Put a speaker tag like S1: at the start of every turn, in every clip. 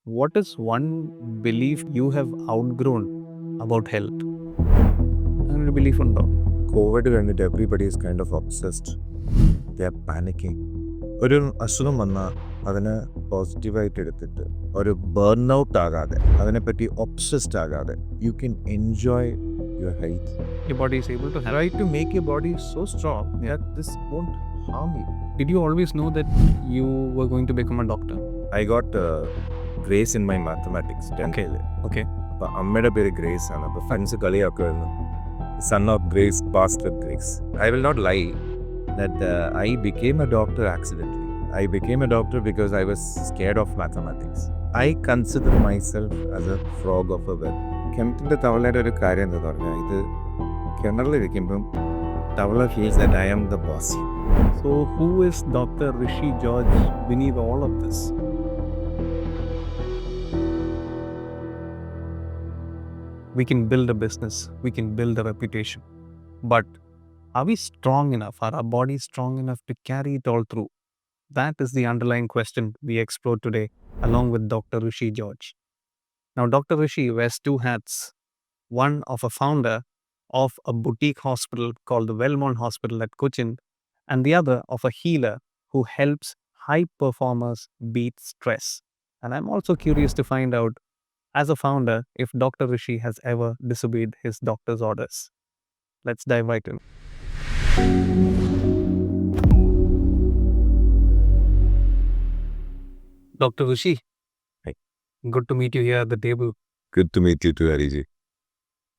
S1: what is one belief you have outgrown about health? അങ്ങനെ ഒരു belief ഉണ്ടോ?
S2: Covid കഴിഞ്ഞിട്ട് everybody is kind of obsessed. They are panicking. ഒരു അസുഖം വന്നാൽ അതിനെ പോസിറ്റീവായിട്ട് എടുത്തിട്ട് ഒരു ബേൺ ഔട്ട് ആകാതെ അതിനെപ്പറ്റി ഒബ്സസ്ഡ് ആകാതെ you can enjoy your health.
S1: Your body is able to help.
S2: Try to make your body so strong that this won't harm you.
S1: Did you always know that you were going to become a doctor?
S2: I got grace in my mathematics 10th.
S1: Okay.
S2: അപ്പോൾ അമ്മയുടെ പേര് Grace ആണ്. അപ്പോൾ friends കളിയാക്കുമായിരുന്നു, son of Grace, past of Grace. I will not lie that I became a doctor accidentally. I became a doctor because I was scared of mathematics. I consider myself as a frog of a well. കെമിസ്ട്രിൻ്റെ തവളയുടെ ഒരു കാര്യം എന്താ പറഞ്ഞാൽ, ഇത് കിണറിലിരിക്കുമ്പം തവള feels that I am the boss.
S1: So who is Dr. Rishi George beneath all of this? We can build a business, we can build a reputation, but are we strong enough? Are our bodies strong enough to carry it all through? That is the underlying question we explore today along with Dr. Rishi George. Now, Dr. Rishi wears two hats, one of a founder of a boutique hospital called the Welmont Hospital at Kochi, and the other of a healer who helps high performers beat stress. And I'm also curious to find out, as a founder, if Dr. Rishi has ever disobeyed his doctor's orders. Let's dive right in. Dr. Rishi,
S2: Hi.
S1: Good to meet you here at the table.
S2: Good to meet you too, Hariji.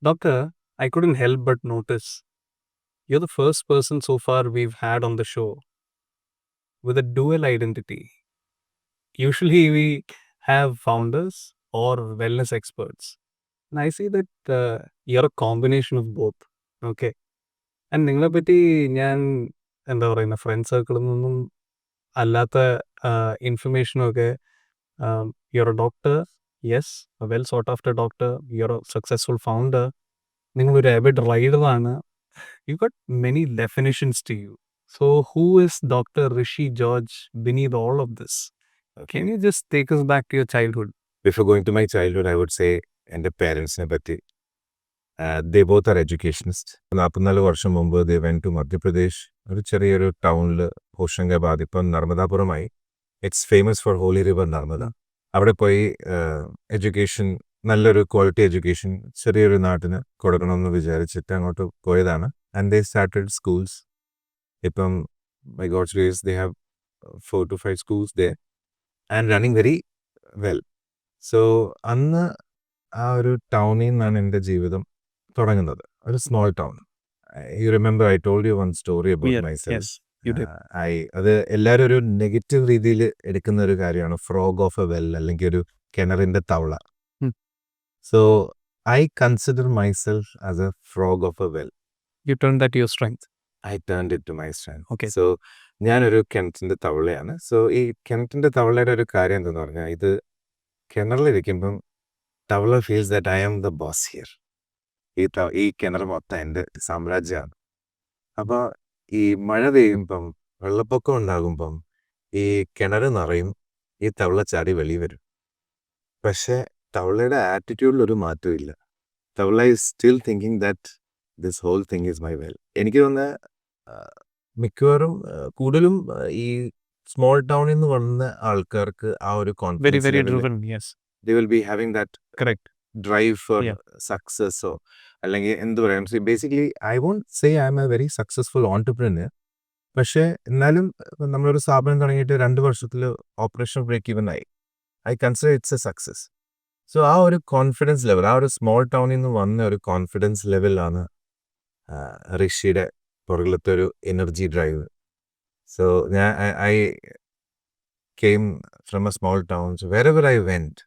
S1: Doctor, I couldn't help but notice you're the first person so far we've had on the show with a dual identity. Usually we have founders or wellness experts. And I see that you're a combination of both. Okay. And നിങ്ങളെ പറ്റി ഞാൻ എന്താ പറയുന്ന front സർക്കിളിൽ നിന്നും അല്ലാത്ത ഇൻഫർമേഷനൊക്കെ you're a doctor, yes, a well sought after doctor, you're a successful founder, നിങ്ങളൊരു എവിഡ് റൈഡറാണ്. You got many definitions to you. So who is doctor Rishi George beneath all of this? Can you just take us back to your childhood?
S2: Before going to my childhood, I would say എൻ്റെ പേരൻസിനെ പറ്റി. They both are educationists. 44 വർഷം മുമ്പ് they went to Madhya Pradesh, ഒരു ചെറിയൊരു ടൗണിൽ ഹോഷംഗാബാദ്, ഇപ്പം നർമ്മദാപുരമായി. It's famous for holy river Narmada. അവിടെ പോയി എഡ്യൂക്കേഷൻ, നല്ലൊരു ക്വാളിറ്റി എഡ്യൂക്കേഷൻ ചെറിയൊരു നാട്ടിന് കൊടുക്കണമെന്ന് വിചാരിച്ചിട്ട് അങ്ങോട്ട് പോയതാണ്. And they started schools. ഇപ്പം by God's grace they have 4 to 5 schools there and running very well. So അന്ന് ആ ഒരു ടൗണിൽ നിന്നാണ് എൻ്റെ ജീവിതം തുടങ്ങുന്നത്. ഒരു small town. You remember I told you one story about myself. അത് എല്ലാവരും ഒരു നെഗറ്റീവ് രീതിയിൽ എടുക്കുന്ന ഒരു കാര്യമാണ്, ഫ്രോഗ് ഓഫ് എ വെൽ, അല്ലെങ്കിൽ ഒരു കിണറിൻ്റെ തവള. So I consider myself as a frog of a well.
S1: You turned that to your strength.
S2: I turned it to my strength.
S1: Okay.
S2: So ഞാനൊരു കിണറ്റിൻ്റെ തവളയാണ്. സോ ഈ കിണറ്റിൻ്റെ തവളയുടെ ഒരു കാര്യം എന്തെന്ന് പറഞ്ഞാൽ, ഇത് കിണറിലിരിക്കുമ്പം തവള feels that I am the boss here. ഈ കിണർ മൊത്തം എൻ്റെ സാമ്രാജ്യമാണ്. അപ്പോൾ ഈ മഴ പെയ്യുമ്പം, വെള്ളപ്പൊക്കം ഉണ്ടാകുമ്പം ഈ കിണർ നിറയും, ഈ തവള ചാടി വെളി വരും. പക്ഷേ തവളയുടെ ആറ്റിറ്റ്യൂഡിലൊരു മാറ്റവും ഇല്ല. തവള is still thinking that this whole thing is my well. എനിക്ക് തോന്നുന്നത് മിക്കവാറും കൂടുതലും ഈ സ്മോൾ ടൗണിൽ നിന്ന് വന്ന ആൾക്കാർക്ക് ആ ഒരു
S1: Very,
S2: confidence
S1: very driven. Yes.
S2: they will be having that
S1: Correct.
S2: drive for
S1: Yeah.
S2: success. So അല്ലെങ്കിൽ എന്ത് പറയാം, basically I won't say I am a very successful entrepreneur. പക്ഷേ എന്നാലും നമ്മളൊരു സ്ഥാപനം തുടങ്ങിയിട്ട് 2 വർഷത്തിൽ ഓപ്പറേഷൻ ബ്രേക്ക് ഈവൻ ആയി. I consider it's a success. So ആ ഒരു കോൺഫിഡൻസ് ലെവൽ, ആ ഒരു സ്മോൾ ടൗണിൽ നിന്ന് വന്ന ഒരു കോൺഫിഡൻസ് ലെവലാണ് ഋഷിയുടെ പുറകിലത്തെ ഒരു എനർജി ഡ്രൈവ്. സോ ഞാൻ I came from a small town. So wherever I went,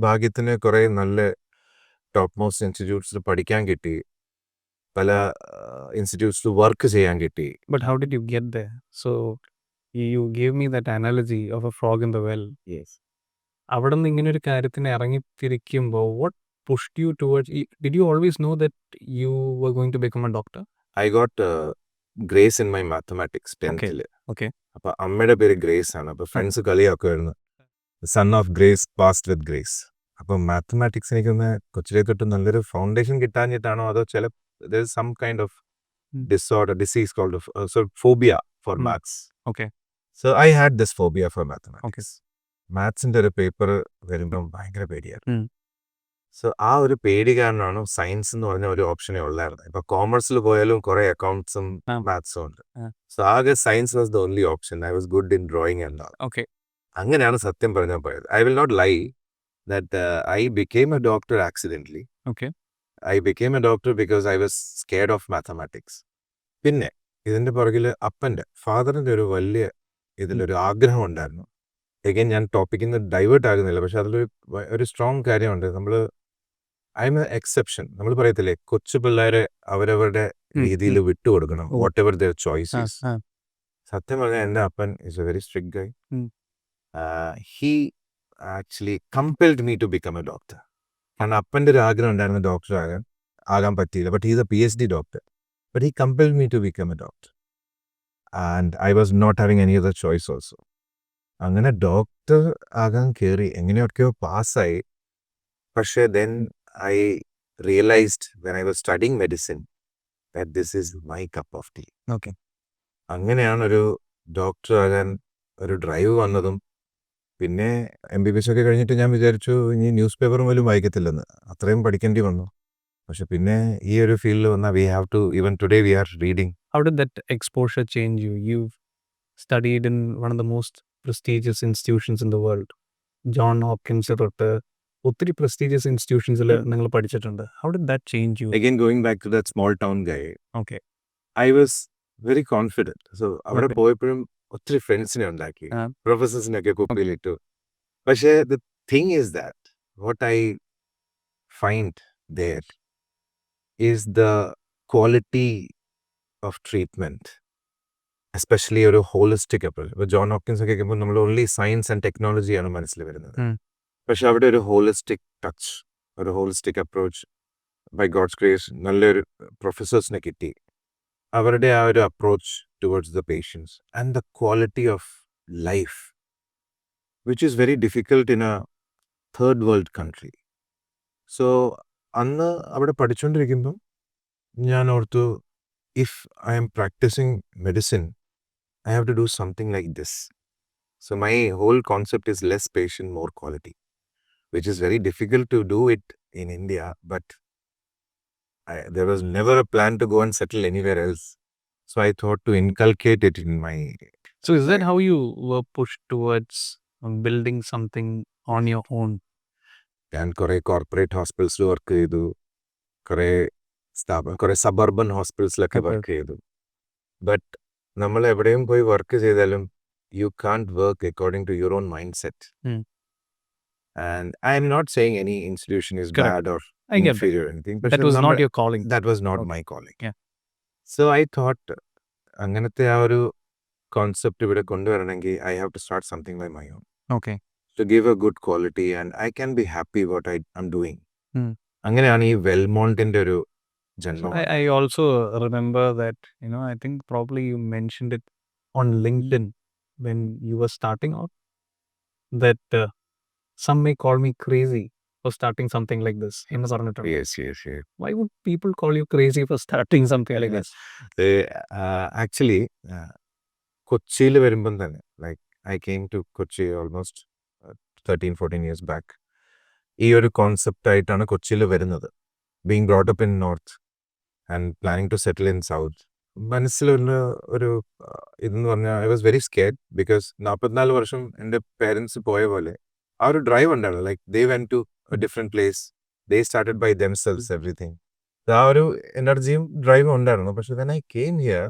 S2: ഭാഗ്യത്തിന് കുറേ നല്ല ടോപ്പ് മോസ്റ്റ് ഇൻസ്റ്റിറ്റ്യൂട്ട്സിൽ പഠിക്കാൻ കിട്ടി, പല ഇൻസ്റ്റിറ്റ്യൂട്ട്സിൽ വർക്ക് ചെയ്യാൻ കിട്ടി.
S1: But how did you get there? So you gave me that analogy of a frog in the well. അവിടെ നിന്ന് ഇങ്ങനെ ഒരു കാര്യത്തിന് ഇറങ്ങിത്തിരിക്കുമ്പോൾ what pushed you towards? Did you always know that you were going to become a doctor?
S2: I got grace in my mathematics 10th.
S1: Okay.
S2: അപ്പോൾ അമ്മയുടെ പേര് Grace ആണ്. അപ്പോൾ ഫ്രണ്ട്സ് കളിയാക്കുമായിരുന്നു, son of Grace passed with Grace. അപ്പം mathematics എനിക്കൊന്ന് കൊച്ചിലെ തൊട്ട് നല്ലൊരു ഫൗണ്ടേഷൻ കിട്ടാഞ്ഞിട്ടാണോ അതോ ചില some kind of disorder, disease called phobia for maths.
S1: Okay.
S2: So I had this phobia for mathematics. മാത്സിന്റെ ഒരു പേപ്പർ വരുമ്പം ഭയങ്കര പേടിയായിരുന്നു. സോ ആ ഒരു പേടി കാരണമാണ് സയൻസ് എന്ന് പറഞ്ഞ ഒരു ഓപ്ഷനേ ഉള്ളായിരുന്നു. ഇപ്പൊ കോമേഴ്സിൽ പോയാലും കുറെ അക്കൗണ്ട്സും മാത്സും ഉണ്ട്. സോ ആകെ science was the only option. I was good in drawing and all. അങ്ങനെയാണ് സത്യം പറഞ്ഞാൽ പോയത്. I will not lie that I became a doctor accidentally. I became a doctor because I was scared of mathematics. പിന്നെ ഇതിന്റെ പുറകിൽ ഫാദറിന്റെ ഒരു വലിയ ഇതിലൊരു ആഗ്രഹം ഉണ്ടായിരുന്നു. എഗൈൻ ഞാൻ ടോപ്പിക്കിൽ നിന്ന് ഡൈവേർട്ട് ആകുന്നില്ല, പക്ഷെ അതിലൊരു സ്ട്രോങ് കാര്യമുണ്ട്. I am a exception. നമ്മൾ പറയത്തില്ലേ, കൊച്ചു പിള്ളേരെ അവരവരുടെ രീതിയിൽ വിട്ടുകൊടുക്കണം, വാട്ട് എവർ ദർ ചോയ്സസ്. സത്യം പറഞ്ഞാൽ എൻ്റെ അപ്പൻ is a very strict guy. He actually compelled me to become a doctor. കാരണം അപ്പൻ്റെ ഒരു ആഗ്രഹം ഉണ്ടായിരുന്നു ഡോക്ടർ ആകാൻ പറ്റിയില്ല. But he's a PhD doctor. But he compelled me to become a doctor and I was not having any other choice also. അങ്ങനെ doctor ആകാൻ കയറി, എങ്ങനെയൊക്കെയോ പാസ്സായി. പക്ഷേ then I realised when I was studying medicine that this is my cup of tea. അങ്ങനെയാണ് ഒരു doctor ആകാൻ ഒരു ഡ്രൈവ് വന്നതും. പിന്നെ MBBS ഒക്കെ കഴിഞ്ഞിട്ട് ഞാൻ വിചാരിച്ചു ഇനി ന്യൂസ് പേപ്പർ പോലും വായിക്കത്തില്ലെന്ന്, അത്രയും പഠിക്കേണ്ടി വന്നു. പക്ഷെ പിന്നെ ഈ ഒരു ഫീൽഡിൽ വന്നാൽ we have to, even today we are reading.
S1: How did that exposure change you? You've studied in one of the most prestigious institutions in the world. John Hopkins തൊട്ട് ഒത്തിരി prestigious institutionsൽ നിങ്ങൾ പഠിച്ചിട്ടുണ്ട്. How did that change you?
S2: Again, going back to that small town guy,
S1: Okay.
S2: I was very confident. So അവിടെ പോയപ്പോഴും ഒത്തിരി ഫ്രണ്ട്സിനെ ഉണ്ടാക്കി, പ്രൊഫസേഴ്സിനൊക്കെ കുപ്പിയിലിട്ടു. പക്ഷേ the thing is that what I find there is the quality of treatment, especially ഒരു holistic approach. ഇപ്പോൾ John Hopkins ഒക്കെ കേൾക്കുമ്പോൾ നമ്മൾ ഓൺലി സയൻസ് ആൻഡ് ടെക്നോളജിയാണ് മനസ്സിൽ വരുന്നത്. പക്ഷെ അവിടെ ഒരു ഹോളിസ്റ്റിക് ടച്ച്, ഒരു holistic approach by God's grace നല്ലൊരു പ്രൊഫസേഴ്സിനെ കിട്ടി. അവരുടെ ആ ഒരു approach towards the patients and the quality of life which is very difficult in a third world country. So അന്ന് അവിടെ പഠിച്ചുകൊണ്ടിരിക്കുമ്പം ഞാൻ ഓർത്തു, if I am practising medicine I have to do something like this. So my whole concept is less patient more quality, which is very difficult to do it in India, but there was never a plan to go and settle anywhere else. So I thought to inculcate it in my...
S1: So is that how you were pushed towards building something on your own?
S2: ഞാൻ കുറേ corporate ഹോസ്പിറ്റൽസിൽ work ചെയ്തു, കുറേ suburban ഹോസ്പിറ്റൽസിലൊക്കെ work ചെയ്തു. But നമ്മൾ എവിടെയും പോയി work ചെയ്താലും you can't work according to your own mindset. And I am not saying any institution is bad or inferior or anything.
S1: That was not your calling.
S2: That was not my calling.
S1: Yeah.
S2: So I thought, അങ്ങനത്തെ ആ ഒരു concept ഇവിടെ കൊണ്ടുവരണമെങ്കിൽ I have to start something by my own.
S1: Okay.
S2: To give a good quality and I can be happy what I'm doing. അങ്ങനെയാണ് ഈ വെൽമോണ്ടിന്റെ ഒരു ജന്മം.
S1: I also remember that, I think probably you mentioned it on LinkedIn when you were starting out, that some may call me crazy for starting something like this.
S2: Yes.
S1: Why would people call you crazy for starting something like this?
S2: Actually, കൊച്ചിയിൽ വരുമ്പം തന്നെ, like I came to Kochi almost 13-14 years back. ഈ ഒരു concept ആയിട്ടാണ് കൊച്ചിയിൽ വരുന്നത്. Being brought up in north and planning to settle in south. മനസ്സിലുള്ള ഒരു ഇതെന്ന് പറഞ്ഞാൽ I was very scared because 44 വർഷം എൻ്റെ പേരൻസ് പോയ പോലെ ആ ഒരു ഡ്രൈവ് ഉണ്ടായിരുന്നു. Like they went to a different place, they started by themselves everything. ആ ഒരു എനർജിയും ഡ്രൈവും ഉണ്ടായിരുന്നു. പക്ഷെ when I came here,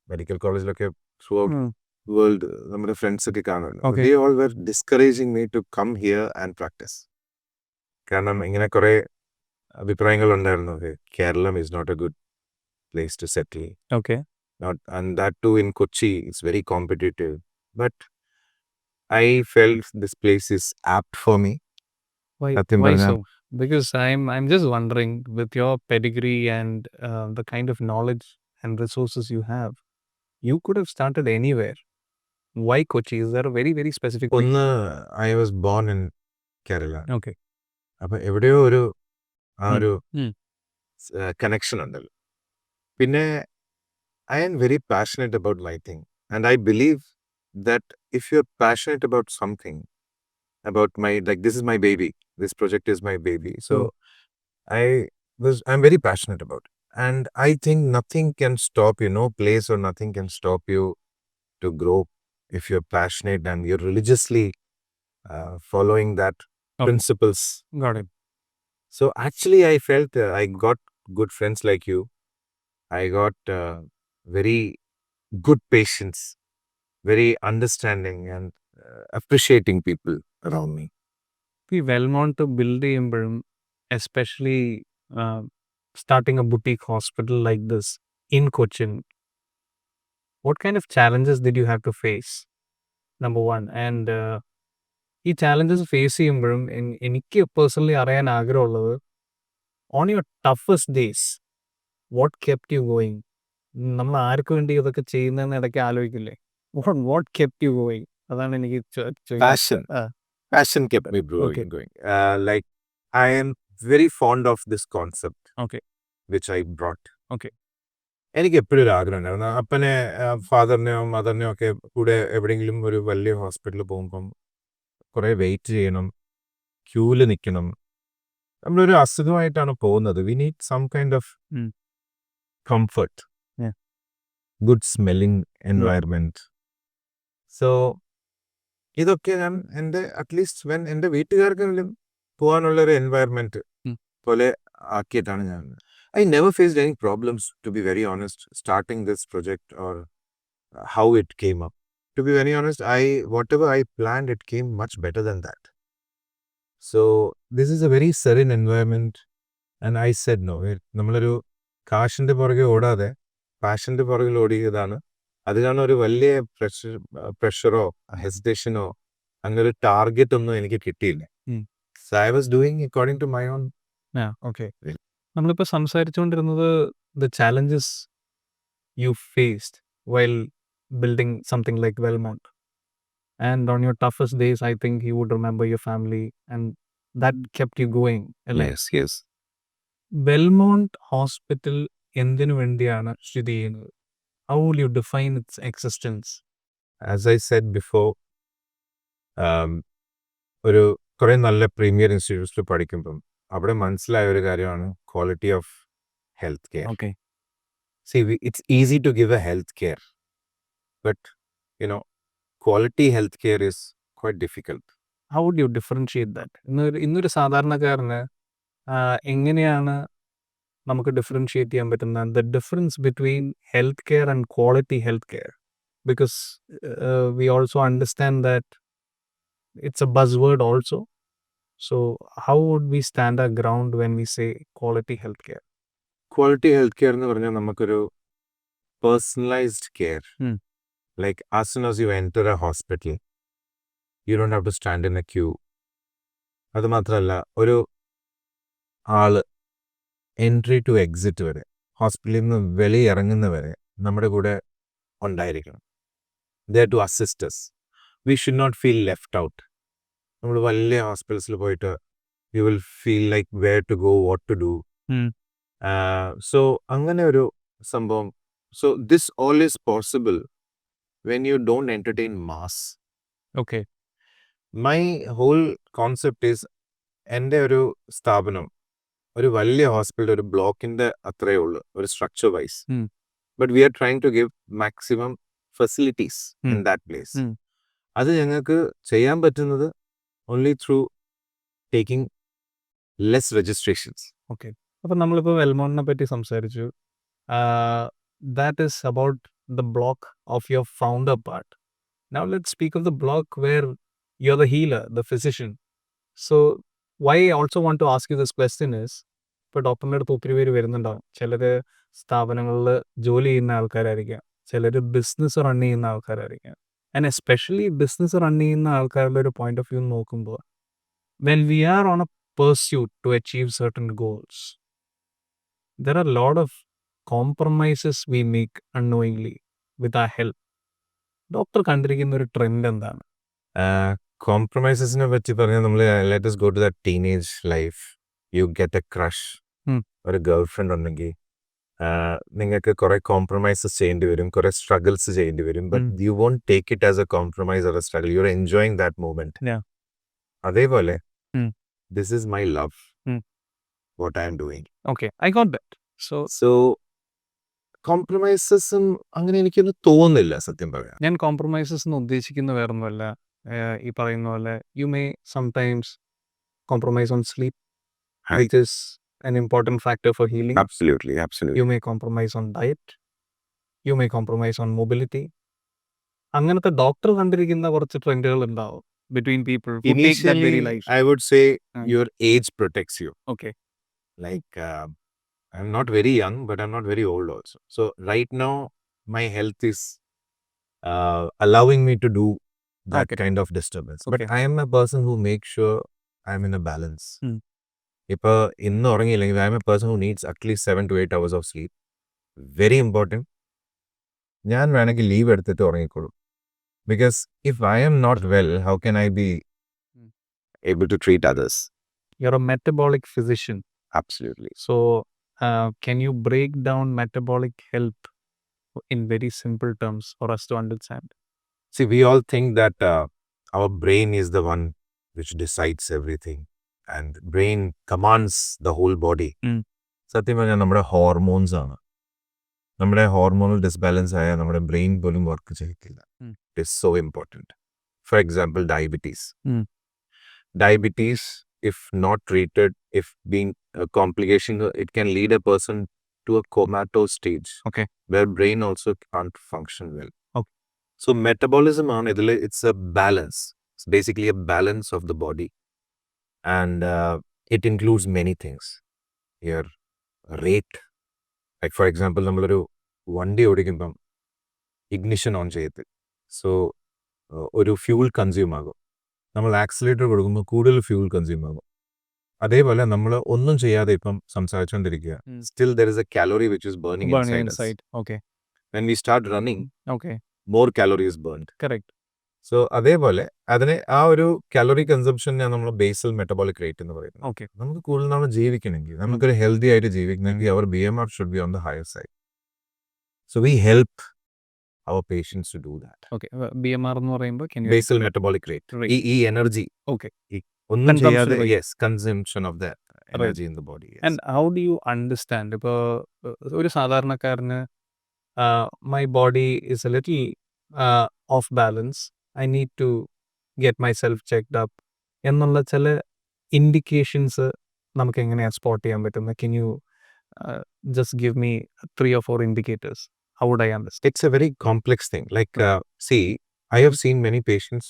S2: medical കോളേജിലൊക്കെ ത്രൂ ഔട്ട് വേൾഡ് നമ്മുടെ ഫ്രണ്ട്സ് ഒക്കെ കാണുമല്ലോ, they all were discouraging me to come here and practice. കാരണം ഇങ്ങനെ കുറെ അഭിപ്രായങ്ങൾ ഉണ്ടായിരുന്നു. Kerala is not a good place to settle.
S1: Okay.
S2: And that too in Kochi, it's very competitive. But I felt this place is apt for me.
S1: Why so? Because I'm just wondering, with your pedigree and the kind of knowledge and resources you have, you could have started anywhere. Why Kochi? Is there a very, very specific reason?
S2: ഒന്ന് I was born in Kerala.
S1: Okay.
S2: അപ്പം എവിടെയോ ഒരു ആ
S1: Hmm.
S2: ഒരു
S1: Hmm.
S2: Connection ഉണ്ടല്ലോ. പിന്നെ I am very passionate about my thing. And I believe that if you're passionate about something, about my, like, this is my baby, this project is my baby. So I'm very passionate about it. And I think nothing can stop you, no place or nothing can stop you to grow if you're passionate and you're religiously following that
S1: Okay.
S2: principles.
S1: Got it.
S2: So actually, I felt I got good friends like you. I got very good patience, very understanding and appreciating people around me.
S1: ഈ വെൽമോണ്ട് build ചെയ്യുമ്പോഴും especially starting a boutique hospital like this in Cochin, what kind of challenges did you have to face? Number one. And ഈ challenges face ചെയ്യുമ്പോഴും എനിക്ക് personally അറിയാൻ ആഗ്രഹമുള്ളത്, on your toughest days what kept you going? നമ്മൾ ആർക്ക് വേണ്ടി ഇതൊക്കെ ചെയ്യുന്നതെന്ന് ഇടയ്ക്ക് ആലോചിക്കില്ലേ? What kept you going? അതാണ് എനിക്ക്
S2: Passion. Passion kept me
S1: Okay.
S2: going. Like, I am very fond of this concept,
S1: Okay.
S2: which I brought.
S1: Okay.
S2: എനിക്ക് എപ്പോഴും ഒരു ആഗ്രഹം ഉണ്ടായിരുന്നു. അപ്പനെ, ഫാദറിനെയോ മദറിനെയോ ഒക്കെ കൂടെ എവിടെയെങ്കിലും ഒരു വലിയ ഹോസ്പിറ്റലിൽ പോകുമ്പം കുറേ വെയിറ്റ് ചെയ്യണം, ക്യൂവിൽ നിൽക്കണം. നമ്മളൊരു അസുഖമായിട്ടാണ് പോകുന്നത്. We need some kind of
S1: Mm.
S2: Comfort,
S1: Yeah.
S2: Good smelling environment. So ഇതൊക്കെ ഞാൻ എൻ്റെ അറ്റ്ലീസ്റ്റ് എൻ്റെ വീട്ടുകാർക്കെങ്കിലും പോകാനുള്ളൊരു എൻവയറമെൻറ്റ്
S1: Mm.
S2: പോലെ ആക്കിയിട്ടാണ് ഞാൻ. I never faced any problems, to be very honest, starting this project or how it came up. To be very honest, whatever I planned, it came much better than that. So this is a very serene environment, and I said no. നമ്മളൊരു കാശിൻ്റെ പുറകെ ഓടാതെ പാഷൻ്റെ പുറകിൽ ഓടിയതാണ്. അത് കാരണം ഒരു വലിയ പ്രഷറോ ഹെസിറ്റേഷനോ അങ്ങനെ ഒരു target ഒന്നും എനിക്ക് കിട്ടിയില്ല. So I was doing according to my own.
S1: Okay. നമ്മളിപ്പോൾ സംസാരിച്ചുകൊണ്ടിരുന്നത് the challenges you faced while building something like Welmont. And on your toughest days I think you would remember your family and that kept you going അല്ലേ?
S2: Yes.
S1: Welmont hospital എന്തിനു വേണ്ടിയാണ് സ്ഥിതി ചെയ്യുന്നത്? How will you define its existence?
S2: As I said before, ഒരു കുറേ നല്ല premier ഇൻസ്റ്റിറ്റ്യൂട്ട്സിൽ പഠിക്കുമ്പം അവിടെ മനസ്സിലായ ഒരു കാര്യമാണ് quality of health care.
S1: Okay.
S2: See, it's easy to give a health care, but quality health care is quite difficult.
S1: How would you differentiate that? ഇന്നൊരു സാധാരണക്കാരന് എങ്ങനെയാണ് നമുക്ക് ഡിഫറൻഷിയേറ്റ് ചെയ്യാൻ പറ്റുന്നത്? The difference between health care and quality health care, because we also understand that it's a buzzword also. So how would we stand our ground when we say quality health care?
S2: Quality health care എന്ന് പറഞ്ഞാൽ നമുക്കൊരു personalised care.
S1: Hmm.
S2: Like, as soon as you enter a hospital, you don't have to stand in a queue. അത് മാത്രമല്ല, ഒരു ആള് entry to exit വരെ, ഹോസ്പിറ്റലിൽ നിന്ന് വെളിയിറങ്ങുന്നവരെ നമ്മുടെ കൂടെ ഉണ്ടായിരിക്കണം. There to assist us. We should not feel left out. നമ്മൾ വലിയ ഹോസ്പിറ്റൽസിൽ പോയിട്ട് you will feel like where to go, what to do. So അങ്ങനെ ഒരു സംഭവം. So this all is possible when you don't entertain mass.
S1: Okay.
S2: My whole concept is, എൻ്റെ ഒരു സ്ഥാപനം ഒരു വലിയ ഹോസ്പിറ്റൽ ഒരു ബ്ലോക്കിൻ്റെ അത്രയേ ഉള്ളൂ, ഒരു structure wise. But we are trying to give maximum facilities in that place. അത് ഞങ്ങൾക്ക് ചെയ്യാൻ പറ്റുന്നത് only through taking less registrations.
S1: Okay. അപ്പോൾ നമ്മളിപ്പോൾ വെൽമോണ്ടിനെ പറ്റി സംസാരിച്ചു. That is about the block of your founder part. Now let's speak of the block where you're the healer, the physician. So why I also want to ask you this question is, ഇപ്പോൾ ഡോക്ടറിൻ്റെ അടുത്ത് ഒത്തിരി പേര് വരുന്നുണ്ടാവും. ചിലർ സ്ഥാപനങ്ങളിൽ ജോലി ചെയ്യുന്ന ആൾക്കാരായിരിക്കാം, ചിലർ ബിസിനസ് റൺ ചെയ്യുന്ന ആൾക്കാരായിരിക്കാം. ആൻഡ് എസ്പെഷ്യലി ബിസിനസ് റൺ ചെയ്യുന്ന ആൾക്കാരുടെ ഒരു പോയിന്റ് ഓഫ് വ്യൂ നോക്കുമ്പോൾ, when we are on a pursuit to achieve certain goals, there are a lot of compromises we make unknowingly with our health. Doctor കണ്ടിരിക്കുന്ന ഒരു trend എന്താണ്?
S2: കോംപ്രമൈസസിനെ പറ്റി പറഞ്ഞാൽ നമ്മൾ let us go to that teenage life. You get a crush,
S1: um.
S2: ഒരു girl friend ഉണ്ടെങ്കിൽ നിങ്ങൾക്ക് കുറെ കോംപ്രമൈസസ് ചെയ്യേണ്ടി വരും, കുറെ സ്ട്രഗിൾസ് ചെയ്യേണ്ടി വരും. But you won't take it as a compromise or a struggle. You are enjoying that moment.
S1: Yeah.
S2: അതേപോലെ
S1: um.
S2: This is my love,
S1: um.
S2: What I am doing.
S1: Okay, I got that. So
S2: so കോംപ്രമൈസസും അങ്ങനെ എനിക്കൊന്നും തോന്നുന്നില്ല സത്യം പറയാം.
S1: ഞാൻ compromises എന്ന് ഉദ്ദേശിക്കുന്ന വേറൊന്നുമല്ല. ഈ പറയുന്ന പോലെ you may sometimes compromise on sleep, which is an important factor for healing.
S2: Absolutely.
S1: You may compromise on diet. You may compromise on mobility. അങ്ങനത്തെ ഡോക്ടർ കണ്ടിരിക്കുന്ന കുറച്ച് ട്രെൻഡുകൾ ഉണ്ടാവും between people who take that very
S2: Initially,
S1: life.
S2: I would say
S1: Mm.
S2: your age protects you.
S1: Okay.
S2: Like, I'm not very young, but I'm not very old also. So right now, my health is allowing me to do that
S1: Okay.
S2: kind of disturbance.
S1: Okay.
S2: But I am a person who makes sure I'm in a balance.
S1: Mm.
S2: ഇപ്പോൾ ഇന്ന് ഉറങ്ങിയില്ലെങ്കിൽ I am a person who needs at least 7 to 8 hours of sleep. Very important. ഞാൻ വേണമെങ്കിൽ leave എടുത്തിട്ട് ഉറങ്ങിക്കോളും. Because if I am not well, how can I be able to treat others?
S1: You're a metabolic physician.
S2: Absolutely.
S1: So can you break down metabolic health in very simple terms for us to understand?
S2: See, we all think that our brain is the one which decides everything, and brain commands the whole body.
S1: Mm.
S2: സത്യം പറഞ്ഞാൽ നമ്മുടെ hormones ആണ്. നമ്മുടെ hormonal disbalance ആയാൽ നമ്മുടെ brain പോലും work ചെയ്യില്ല. It is so important. For example diabetes. Diabetes, if not treated, if being a complication, it can lead a person to a comatose stage.
S1: Okay.
S2: Where brain also can't function well.
S1: Okay.
S2: So metabolism on it's a balance. It's basically a balance of the body, and it includes many things. Your rate, like for example, നമ്മളൊരു വണ്ടി ഓടിക്കുമ്പം ignition on ചെയ്ത്, so ഒരു fuel consume ആകും. നമ്മൾ accelerator കൊടുക്കുമ്പോൾ കൂടുതൽ fuel consume ആകും. അതേപോലെ നമ്മൾ ഒന്നും ചെയ്യാതെ ഇപ്പം സംസാരിച്ചുകൊണ്ടിരിക്കുക, still there is a calorie which is burning inside.
S1: Okay.
S2: When we start running,
S1: Okay.
S2: More calorie is burned.
S1: Correct.
S2: So അതേപോലെ അതിനെ ആ ഒരു കാലോറി കൺസംഷനെ നമ്മൾ ബേസൽ മെറ്റബോളിക് റേറ്റ് എന്ന് പറയുന്നത്.
S1: Okay.
S2: നമുക്ക് കൂടുതൽ നമ്മൾ ജീവിക്കണമെങ്കിൽ, നമുക്കൊരു ഹെൽത്തി ആയിട്ട് ജീവിക്കണമെങ്കിൽ അവർ BMR should be on the higher side. So we help our patients to do that.
S1: Okay. BMR എന്ന് പറയുമ്പോൾ can you
S2: Basal metabolic rate. ഈ എനർജി
S1: Okay.
S2: ഒന്നും
S1: Consumption
S2: ചെയ്യാതെ,
S1: rate.
S2: yes, consumption of the energy in the body. Yes.
S1: And how do you understand? ഇപ്പോൾ ഒരു സാധാരണക്കാരന് my body is a little off balance. I need to get myself checked up എന്നുള്ള ചില indications നമുക്ക് എങ്ങനെയാണ് spot ചെയ്യാൻ പറ്റുന്നത്? Can you just give me 3 or 4 indicators? How would I understand?
S2: It's a very complex thing. Like, see, I have seen many patients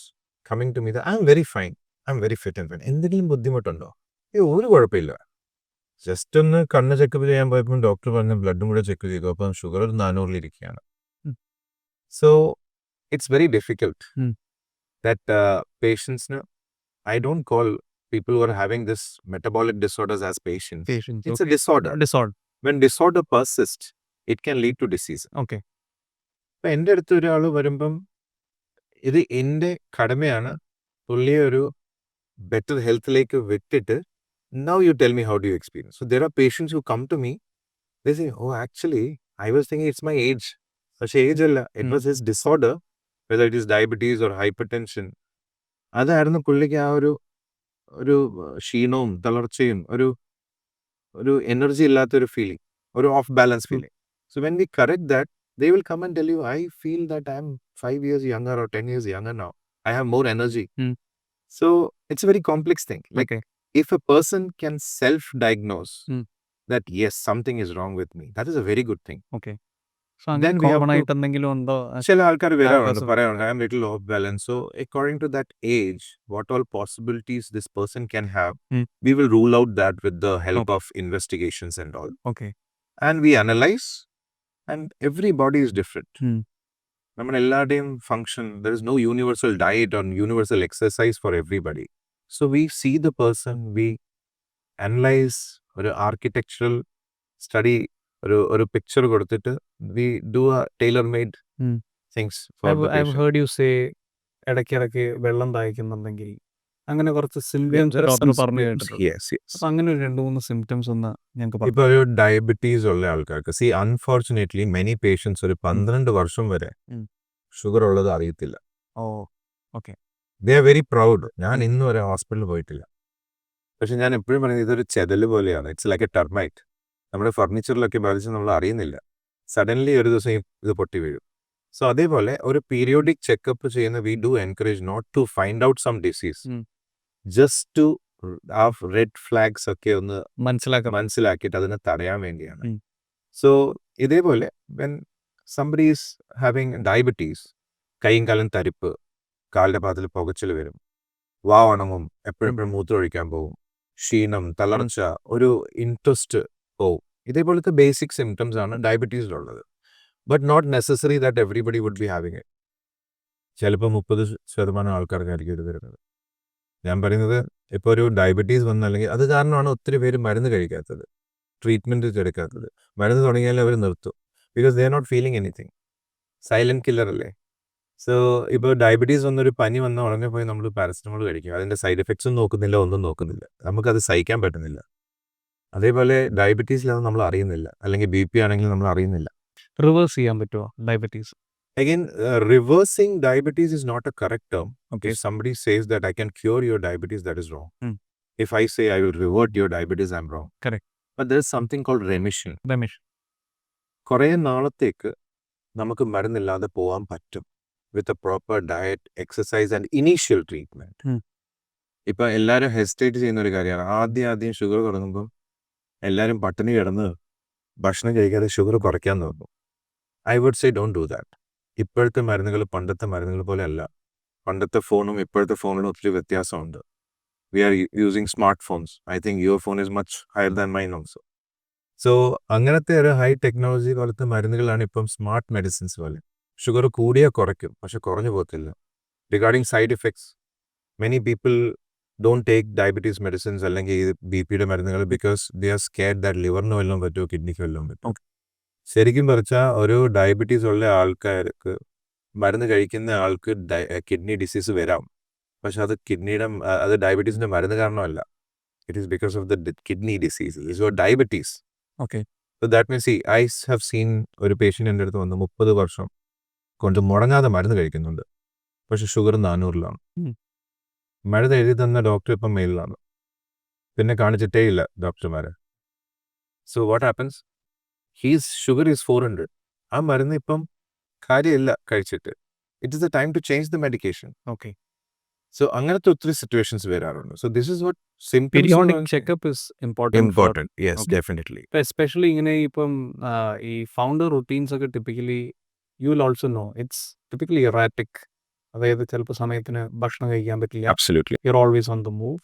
S2: coming to me that I'm very fine, I'm very fit and fine. എന്തെങ്കിലും ബുദ്ധിമുട്ടുണ്ടോ? ഒരു കുഴപ്പമില്ല. Just ഒന്ന് കണ്ണ് checkup ചെയ്യാൻ പോയപ്പോൾ doctor പറഞ്ഞ ബ്ലഡും കൂടെ ചെക്ക് ചെയ്തു, അപ്പം ഷുഗർ 400 ഇരിക്കുകയാണ്. So it's very difficult that പേഷ്യൻസിന്, I don't call people who are having this metabolic disorders as patients. It's a disorder. When disorder persists, it can lead to disease.
S1: Okay.
S2: അപ്പം എൻ്റെ അടുത്ത് ഒരാൾ വരുമ്പം ഇത് എൻ്റെ കടമയാണ് പുള്ളിയെ ഒരു ബെറ്റർ ഹെൽത്തിലേക്ക് വിട്ടിട്ട്, now you tell me how do you experience. So there are patients who come to me, they say, oh actually I was thinking it's my age. പക്ഷേ ഏജ് അല്ല, it was his disorder, whether it is diabetes or hypertension. അതായിരുന്നു പുള്ളിക്ക് ആ ഒരു ക്ഷീണവും തളർച്ചയും ഒരു energy ഇല്ലാത്തൊരു feeling, ഒരു of balance feeling. So when we correct that, they will come and tell you, I feel that I'm 5 years younger or 10 years younger now. I have more energy. So it's a very complex thing. Like,
S1: Okay.
S2: if a person can self-diagnose that yes, something is wrong with me, that is a very good thing.
S1: Okay. So അങ്ങനെ
S2: Then we have
S1: common
S2: to-
S1: ആയിട്ട് എന്തെങ്കിലും ഉണ്ടോ?
S2: ചില ആൾക്കാർ വരാറുണ്ട്,
S1: person-
S2: പറയാറുണ്ട്, I am little off balance. So according to that age, what all possibilities this person can have, we will rule out that with the help of investigations and all.
S1: Okay.
S2: And we analyze, and every body is different. നമ്മുടെ എല്ലാവരുടെയും function, there is no universal diet or universal exercise for everybody. So we see the person, we analyze, ഒരു architectural study, ഒരു picture കൊടുത്തിട്ട് we do a tailor-made things for the
S1: I've
S2: patient.
S1: heard you say ഇടയ്ക്കിടയ്ക്ക് വെള്ളം ദാഹിക്കുന്നുണ്ടെങ്കിൽ അങ്ങനെ കുറച്ച്
S2: There
S1: symptoms
S2: are
S1: doctor
S2: some
S1: പറഞ്ഞു
S2: symptoms.
S1: കേട്ടിട്ടുണ്ട്.
S2: Yes, yes.
S1: അപ്പൊ അങ്ങനെ ഒരു 2-3 സിംറ്റംസ് ഒന്ന് ഞങ്ങൾക്ക് പറഞ്ഞു.
S2: ഇപ്പോൾ ഒരു ഡയബറ്റീസ് ഉള്ള ആൾക്കാർക്ക് സി അൺഫോർച്ചുനേറ്റ്ലി മെനി പേഷ്യൻസ് ഒരു 12 വർഷം വരെ
S1: ഉം.
S2: ഷുഗർ ഉള്ളത് അറിയത്തില്ല.
S1: Oh okay.
S2: They are very proud. ഞാൻ ഇന്നും വരെ ഹോസ്പിറ്റലിൽ പോയിട്ടില്ല. പക്ഷെ ഞാൻ എപ്പോഴും പറയുന്നത് ഇതൊരു ചെതല് പോലെയാണ്. It's like A termite. നമ്മുടെ ഫർണിച്ചറിലൊക്കെ ബാധിച്ച് നമ്മൾ അറിയുന്നില്ല. സഡൻലി ഒരു ദിവസം ഇത് പൊട്ടി വീഴും. സോ അതേപോലെ ഒരു പീരിയോഡിക് ചെക്കപ്പ് ചെയ്യുന്ന we do encourage not to find out some disease, just to ആ റെഡ് ഫ്ലാഗ്സ് ഒക്കെ ഒന്ന് മനസ്സിലാക്കിയിട്ട് അതിനെ തടയാൻ വേണ്ടിയാണ്. സോ ഇതേപോലെ when somebody is having diabetes, കൈയും കാലും തരിപ്പ്, കാലിൻ്റെ ഭാഗത്തിൽ പുകച്ചിൽ വരും, ഉണങ്ങും, എപ്പോഴെപ്പോഴും മൂത്രമൊഴിക്കാൻ പോകും, ക്ഷീണം, തളർച്ച, ഒരു ഇൻട്രസ്റ്റ് പോവും. ഇതേപോലത്തെ ബേസിക് സിംറ്റംസ് ആണ് ഡയബറ്റീസിലുള്ളത്. But not necessary that everybody would be having it. ചിലപ്പോൾ 30% ആൾക്കാർക്കായിരിക്കും ഇത് വരുന്നത്. ഞാൻ പറയുന്നത് ഇപ്പോൾ ഒരു ഡയബറ്റീസ് വന്നല്ലെങ്കിൽ അത് കാരണമാണ് ഒത്തിരി പേര് മരുന്ന് കഴിക്കാത്തത്, ട്രീറ്റ്മെൻറ്റ് എടുക്കാത്തത്. മരുന്ന് തുടങ്ങിയാൽ അവർ നിർത്തും. Because they are not feeling anything. Silent killer അല്ലേ. സോ ഇപ്പോൾ ഡയബറ്റീസ് വന്നൊരു പനി വന്ന ഉടനെ പോയി നമ്മൾ പാരസെറ്റമോൾ കഴിക്കും. അതിൻ്റെ സൈഡ് എഫക്ട്സും നോക്കുന്നില്ല, ഒന്നും നോക്കുന്നില്ല. നമുക്കത് സഹിക്കാൻ പറ്റുന്നില്ല. അതേപോലെ ഡയബറ്റീസിലത് നമ്മൾ അറിയുന്നില്ല, അല്ലെങ്കിൽ BP ആണെങ്കിൽ നമ്മൾ അറിയുന്നില്ല.
S1: റിവേഴ്സ് ചെയ്യാൻ പറ്റുമോ diabetes?
S2: Again, reversing diabetes is not a correct term.
S1: Okay.
S2: If somebody says that I can cure your diabetes, that is wrong. If I say I will revert your diabetes, I'm wrong.
S1: Correct.
S2: But there is something called remission. കുറേ നാളത്തേക്ക് നമുക്ക് മരുന്നില്ലാതെ പോകാൻ പറ്റും with a proper diet, exercise and initial treatment. ഇപ്പം എല്ലാവരും hesitate ചെയ്യുന്ന ഒരു കാര്യമാണ്. ആദ്യം ഷുഗർ തുടങ്ങുമ്പം എല്ലാവരും പട്ടിണി കിടന്ന് ഭക്ഷണം കഴിക്കാതെ ഷുഗർ കുറയ്ക്കാൻ നോക്കും. I would say don't do that. ഇപ്പോഴത്തെ മരുന്നുകൾ പണ്ടത്തെ മരുന്നുകൾ പോലെ അല്ല. പണ്ടത്തെ ഫോണും ഇപ്പോഴത്തെ ഫോണിലും ഒത്തിരി വ്യത്യാസമുണ്ട്. We are using smart phones. I think your phone is much higher than mine also. So അങ്ങനത്തെ ഒരു ഹൈ ടെക്നോളജി പോലത്തെ മരുന്നുകളാണ് ഇപ്പം സ്മാർട്ട് മെഡിസിൻസ് പോലെ. ഷുഗർ കൂടിയാൽ കുറയ്ക്കും, പക്ഷെ കുറഞ്ഞു പോകത്തില്ല. Regarding side effects, many people don't take diabetes medicines അല്ലെങ്കിൽ BP-യുടെ മരുന്നുകൾ because they are scared that ലിവറിന് വല്ലതും പറ്റുമോ, കിഡ്നിക്ക് വല്ലതും പറ്റുമോ. ശരിക്കും പറഞ്ഞാൽ ഒരു ഡയബറ്റീസ് ഉള്ള ആൾക്കാർക്ക് മരുന്ന് കഴിക്കുന്ന ആൾക്ക് കിഡ്നി ഡിസീസ് വരാം, പക്ഷെ അത് ഡയബറ്റീസിൻ്റെ മരുന്ന് കാരണമല്ല. It is because of the kidney disease. It's your diabetes.
S1: Okay.
S2: So that means I have seen ഒരു പേഷ്യൻ്റ് എൻ്റെ അടുത്ത് വന്ന് 30 വർഷം കൊണ്ട് മുടങ്ങാതെ മരുന്ന് കഴിക്കുന്നുണ്ട്, പക്ഷെ ഷുഗർ 400-ലാണ്. മരുന്ന് എഴുതി തന്ന ഡോക്ടർ ഇപ്പം മെയിലാണ്, പിന്നെ കാണിച്ചിട്ടേ ഇല്ല ഡോക്ടർമാരെ. So what happens, sugar is 400. ആ മരുന്ന് ഇപ്പം കാര്യമില്ല കഴിച്ചിട്ട്. It is the time to change the medication.
S1: Okay.
S2: So അങ്ങനത്തെ ഒത്തിരി സിറ്റുവേഷൻസ് വരാറുണ്ട്. So this is what
S1: periodic checkup is important.
S2: Yes, definitely.
S1: Especially ഇങ്ങനെ ഇപ്പം ഈ ഫൗണ്ടർ റുട്ടീൻസ് ഒക്കെ typically you will also know it's typically erratic. അതായത് ചിലപ്പോൾ സമയത്തിന് ഭക്ഷണം കഴിക്കാൻ പറ്റില്ല.
S2: Absolutely.
S1: You are always on the move,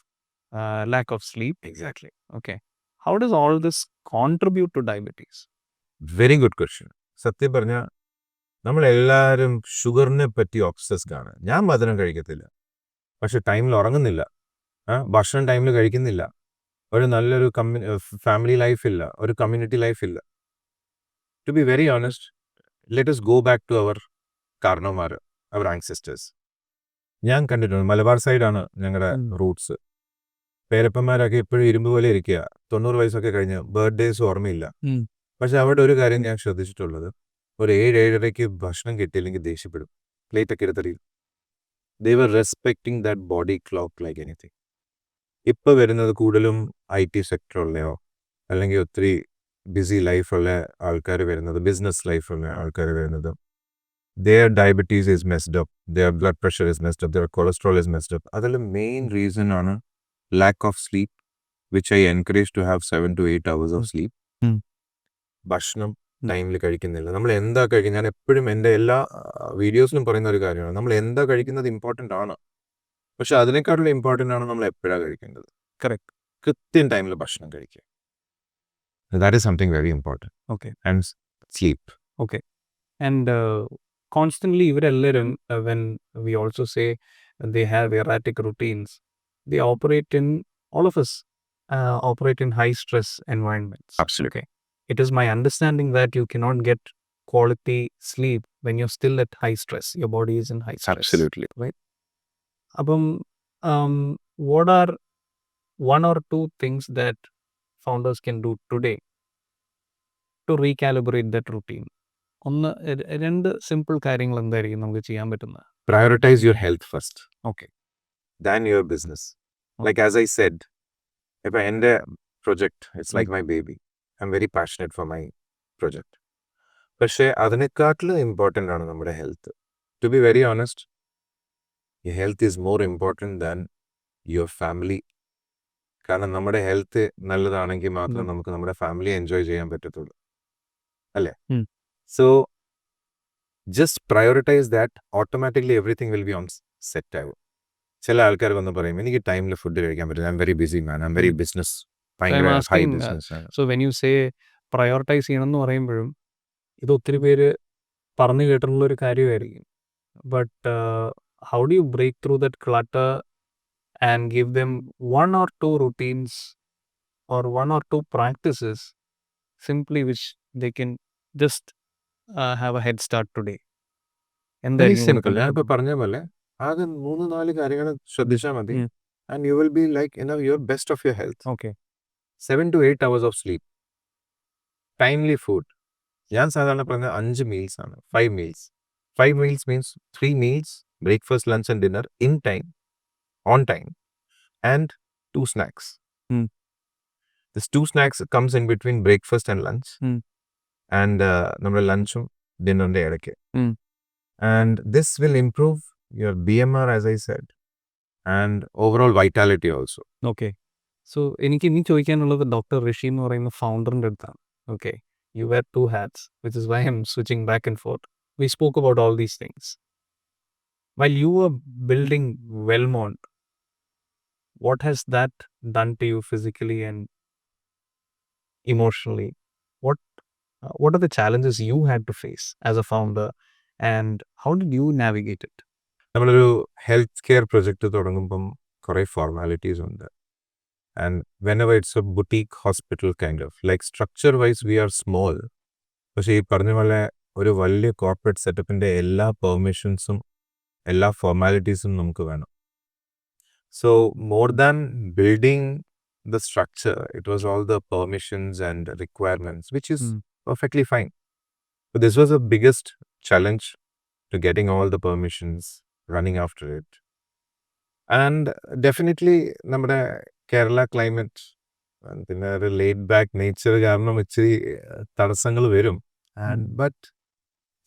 S1: lack of sleep.
S2: Exactly.
S1: Okay. How does all this contribute to diabetes?
S2: Very good question. സത്യം പറഞ്ഞാൽ നമ്മളെല്ലാവരും ഷുഗറിനെ പറ്റി ഒബ്സസ്ഡ് ആണ്. ഞാൻ മധുരം കഴിക്കത്തില്ല, പക്ഷെ ടൈമിൽ ഉറങ്ങുന്നില്ല, ഭക്ഷണം ടൈമിൽ കഴിക്കുന്നില്ല, ഒരു നല്ലൊരു ഫാമിലി ലൈഫില്ല, ഒരു കമ്മ്യൂണിറ്റി ലൈഫില്ല. To be very honest, let us go back to അവർ കാരണവന്മാർ, അവർ ആൻസെസ്റ്റേഴ്സ്. ഞാൻ കണ്ടിട്ടുണ്ട്, മലബാർ സൈഡാണ് ഞങ്ങളുടെ റൂട്ട്സ്. പേരപ്പന്മാരൊക്കെ ഇപ്പോഴും ഇരുമ്പ് പോലെ ഇരിക്കുക, 90 വയസ്സൊക്കെ കഴിഞ്ഞ്, ബർത്ത്ഡേസ് ഓർമ്മയില്ല. പക്ഷെ അവിടെ ഒരു കാര്യം ഞാൻ ശ്രദ്ധിച്ചിട്ടുള്ളത്, ഒരു 7-7:30 ഭക്ഷണം കിട്ടിയില്ലെങ്കിൽ ദേഷ്യപ്പെടും, പ്ലേറ്റൊക്കെ എടുത്തെറിയും. They were respecting that body clock like anything. ഇപ്പോൾ വരുന്നത് കൂടുതലും IT സെക്ടറുള്ളയോ അല്ലെങ്കിൽ ഒത്തിരി ബിസി ലൈഫുള്ള ആൾക്കാർ വരുന്നത്, ബിസിനസ് ലൈഫുള്ള ആൾക്കാർ വരുന്നത്, their diabetes is messed up, their blood pressure is messed up, their cholesterol is messed up. അതിൽ മെയിൻ റീസൺ ആണ് lack of sleep, which I encourage to have 7 to 8 hours of sleep. ഭക്ഷണം ടൈമിൽ കഴിക്കുന്നില്ല. നമ്മൾ എന്താ കഴിക്കുന്നത്, ഞാൻ എപ്പോഴും എൻ്റെ എല്ലാ വീഡിയോസിലും പറയുന്ന ഒരു കാര്യമാണ്, നമ്മൾ എന്താ കഴിക്കുന്നത് ഇമ്പോർട്ടൻ്റ് ആണ്, പക്ഷെ അതിനേക്കാളും ഇമ്പോർട്ടൻ്റ് ആണ് നമ്മൾ എപ്പോഴാണ് കഴിക്കേണ്ടത്.
S1: കറക്റ്റ്.
S2: കൃത്യം ടൈമിൽ ഭക്ഷണം കഴിക്കുക. That is something very important.
S1: Okay.
S2: And sleep.
S1: Okay. And constantly ഇവരെല്ലാവരും when we also say they have erratic routines, they operate in, all of us operate in high stress environments.
S2: Absolutely.
S1: Okay. It is my understanding that you cannot get quality sleep when you're still at high stress. Your body is in high stress.
S2: Absolutely.
S1: Right? അപ്പം what are one or two things that founders can do today to recalibrate that routine? ഒന്ന് രണ്ട് simple കാര്യങ്ങൾ എന്തായിരിക്കും നമുക്ക് ചെയ്യാൻ പറ്റുന്നത്?
S2: Prioritize your health first,
S1: okay.
S2: than your business. Like as I said, if I end a project, it's like my baby. I'm very passionate for my project. പക്ഷേ അതിനെക്കാട്ടിലും important ആണ് നമ്മുടെ health. To be very honest, your health is more important than your family. കാരണം നമ്മുടെ health നല്ലതാണെങ്കിൽ മാത്രം നമുക്ക് നമ്മുടെ family enjoy ചെയ്യാൻ പറ്റത്തുള്ളൂ, അല്ലേ? So just prioritise that, automatically everything will be on set ആവും. ചില ആൾക്കാർ വന്ന് പറയും എനിക്ക് ടൈമിൽ ഫുഡ് കഴിക്കാൻ പറ്റില്ല, I am very busy man, I am very business, ഭയങ്കര ഹൈ ബിസിനസ് ആണ്.
S1: So when you say prioritise ചെയ്യണം എന്ന് പറയുമ്പോഴും ഇത് ഒത്തിരി പേര് പറഞ്ഞു കേട്ടിട്ടുള്ള ഒരു കാര്യമായിരിക്കും. But how do you break through that clutter and give them one or two routines or one or two practices simply which they can just have a head start today?
S2: Very simple. ഞാൻ ഇപ്പോൾ പറഞ്ഞ പോലെ ആകെ 3-4 കാര്യങ്ങൾ ശ്രദ്ധിച്ചാൽ മതി, and you will be like in your best of your health.
S1: Okay.
S2: 7 to 8 hours of sleep, timely food. ഞാൻ സാധാരണ പറഞ്ഞ 5 മീൽസ് ആണ്, 5 meals. 5 meals means 3 meals, breakfast, lunch and dinner in time, on time, and 2 snacks. This 2 snacks comes in between breakfast and lunch, and നമ്മുടെ ലഞ്ചും ഡിന്നറിൻ്റെ ഇടയ്ക്ക്. And this will improve your BMR, as I said, and overall vitality also.
S1: Okay. So എനിക്ക് ഇനി ചോദിക്കാനുള്ളത് doctor ഋഷി എന്ന് പറയുന്ന ഫൗണ്ടറിൻ്റെ അടുത്താണ്. Okay, you wear two hats, which is why I'm switching back and forth. We spoke about all these things. While you were building Welmont, what has that done to you physically and emotionally? What are the challenges you had to face as a founder, and how did you navigate it?
S2: നമ്മളൊരു health care project തുടങ്ങുമ്പം കുറേ formalities ഉണ്ട്. And whenever it's a boutique hospital kind of, like structure wise we are small, പക്ഷേ ഈ പറഞ്ഞ പോലെ ഒരു വലിയ corporate സെറ്റപ്പിൻ്റെ എല്ലാ പെർമിഷൻസും എല്ലാ ഫോർമാലിറ്റീസും നമുക്ക് വേണം. So more than building the structure, it was all the permissions and requirements, which is perfectly fine. But this was the biggest challenge, to getting all the permissions, running after it. And definitely നമ്മുടെ Kerala climate പിന്നെ ഒരു laid back nature കാരണം ഇച്ചിരി തടസ്സങ്ങൾ വരും. And but